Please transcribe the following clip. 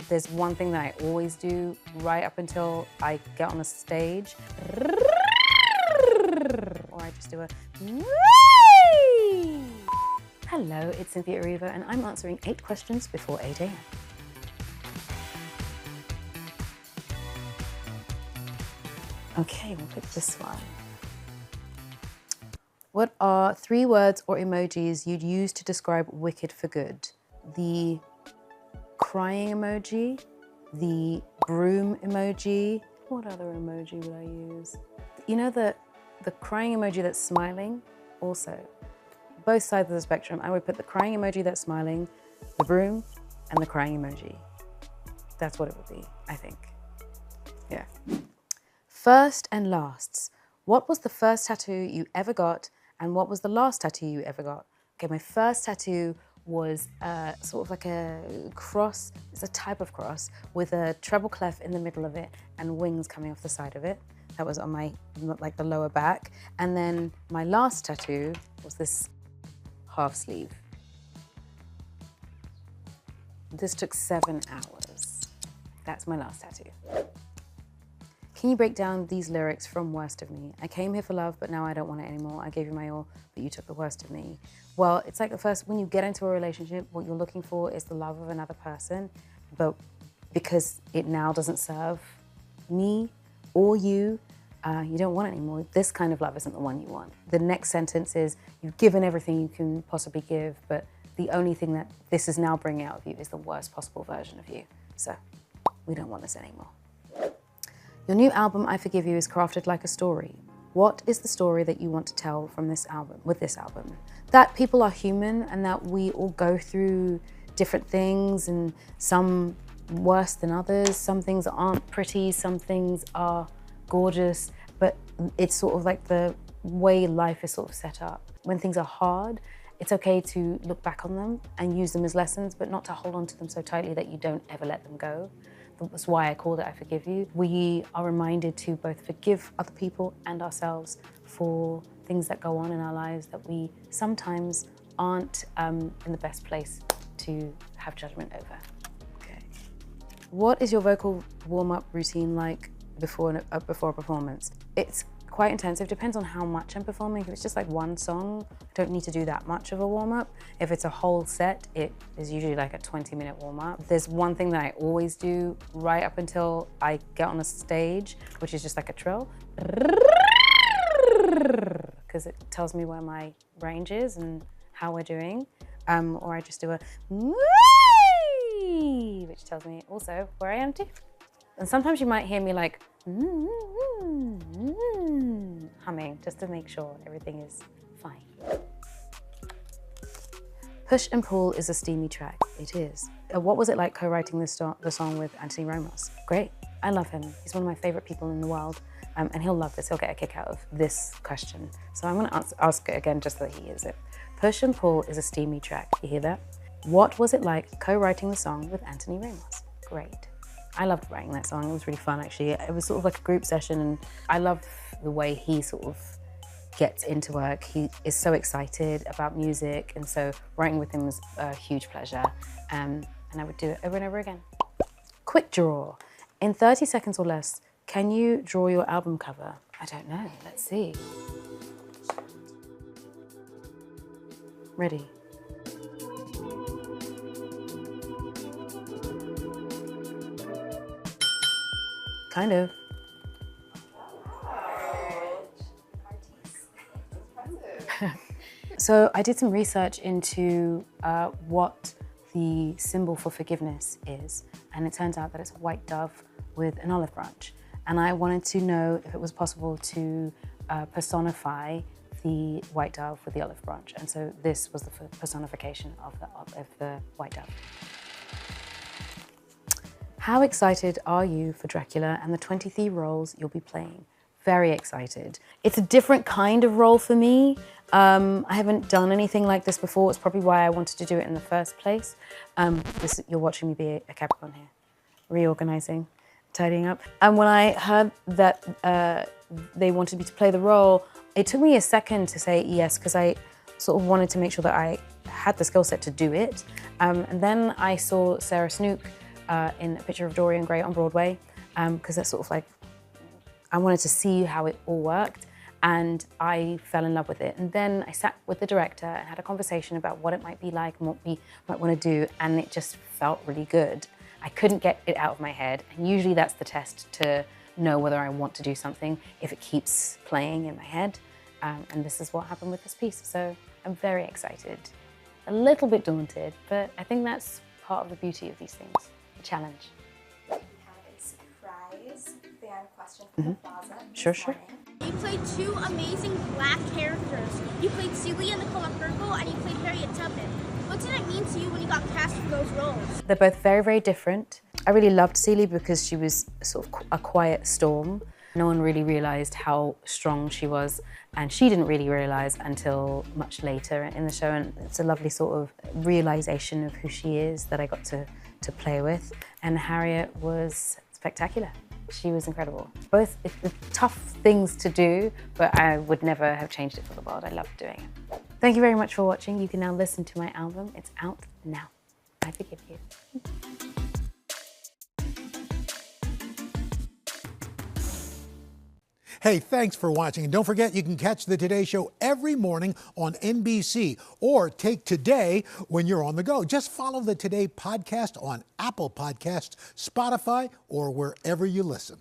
There's one thing that I always do right up until I get on a stage. Or I just do a whee! Hello, it's Cynthia Erivo, and I'm answering 8 questions before 8 a.m. Okay, we'll pick this one. What are 3 words or emojis you'd use to describe wicked for good? The crying emoji, the broom emoji. What other emoji would I use? You know the crying emoji that's smiling? Also, both sides of the spectrum, I would put the crying emoji that's smiling, the broom, and the crying emoji. That's what it would be, I think. Yeah. First and lasts. What was the first tattoo you ever got, and what was the last tattoo you ever got? Okay, my first tattoo was sort of like a cross. It's a type of cross with a treble clef in the middle of it and wings coming off the side of it. That was on my, like the lower back. And then my last tattoo was this half sleeve. This took 7 hours. That's my last tattoo. Can you break down these lyrics from Worst of Me? I came here for love, but now I don't want it anymore. I gave you my all, but you took the worst of me. Well, it's like when you get into a relationship, what you're looking for is the love of another person, but because it now doesn't serve me or you, you don't want it anymore. This kind of love isn't the one you want. The next sentence is, you've given everything you can possibly give, but the only thing that this is now bringing out of you is the worst possible version of you. So we don't want this anymore. Your new album, I Forgive You, is crafted like a story. What is the story that you want to tell from this album, with this album? That people are human and that we all go through different things, and some worse than others. Some things aren't pretty, some things are gorgeous, but it's sort of like the way life is sort of set up. When things are hard, it's okay to look back on them and use them as lessons, but not to hold on to them so tightly that you don't ever let them go. That's why I called it I Forgive You. We are reminded to both forgive other people and ourselves for things that go on in our lives that we sometimes aren't in the best place to have judgment over. Okay. What is your vocal warm-up routine like before a performance? It's quite intensive, depends on how much I'm performing. If it's just like one song, I don't need to do that much of a warm-up. If it's a whole set, it is usually like a 20-minute warm-up. There's one thing that I always do right up until I get on a stage, which is just like a trill, because it tells me where my range is and how we're doing. Or I just do a whee, which tells me also where I am too. And sometimes you might hear me like humming, just to make sure everything is fine. Push and Pull is a steamy track. It is. What was it like co-writing the song with Anthony Ramos? Great. I love him. He's one of my favorite people in the world, and he'll love this. He'll get a kick out of this question. So I'm gonna ask it again just so that he hears it. Push and Pull is a steamy track. You hear that? What was it like co-writing the song with Anthony Ramos? Great. I loved writing that song. It was really fun, actually. It was sort of like a group session, and I love the way he sort of gets into work. He is so excited about music, and so writing with him was a huge pleasure. And I would do it over and over again. Quick draw. In 30 seconds or less, can you draw your album cover? I don't know. Let's see. Ready. Kind of. So I did some research into what the symbol for forgiveness is, and it turns out that it's a white dove with an olive branch. And I wanted to know if it was possible to personify the white dove with the olive branch. And so this was the personification of the white dove. How excited are you for Dracula and the 23 roles you'll be playing? Very excited. It's a different kind of role for me. I haven't done anything like this before. It's probably why I wanted to do it in the first place. You're watching me be a Capricorn here, reorganizing, tidying up. And when I heard that they wanted me to play the role, it took me a second to say yes, because I sort of wanted to make sure that I had the skill set to do it. And then I saw Sarah Snook in A Picture of Dorian Gray on Broadway, because that's sort of like, I wanted to see how it all worked, and I fell in love with it. And then I sat with the director and had a conversation about what it might be like and what we might want to do, and it just felt really good. I couldn't get it out of my head, and usually that's the test to know whether I want to do something, if it keeps playing in my head. And this is what happened with this piece. So I'm very excited, a little bit daunted, but I think that's part of the beauty of these things, the challenge. We have a surprise fan question from the plaza. Sure. You played two amazing black characters. You played Celia in The Color Purple, and you played Harriet Tubman. What did it mean to you when you got cast for those roles? They're both very, very different. I really loved Celia because she was sort of a quiet storm. No one really realized how strong she was, and she didn't really realize until much later in the show, and it's a lovely sort of realization of who she is that I got to play with. And Harriet was spectacular. She was incredible. Both tough things to do, but I would never have changed it for the world. I loved doing it. Thank you very much for watching. You can now listen to my album. It's out now. I forgive you. Hey, thanks for watching. And don't forget, you can catch The Today Show every morning on NBC, or take Today when you're on the go. Just follow the Today podcast on Apple Podcasts, Spotify, or wherever you listen.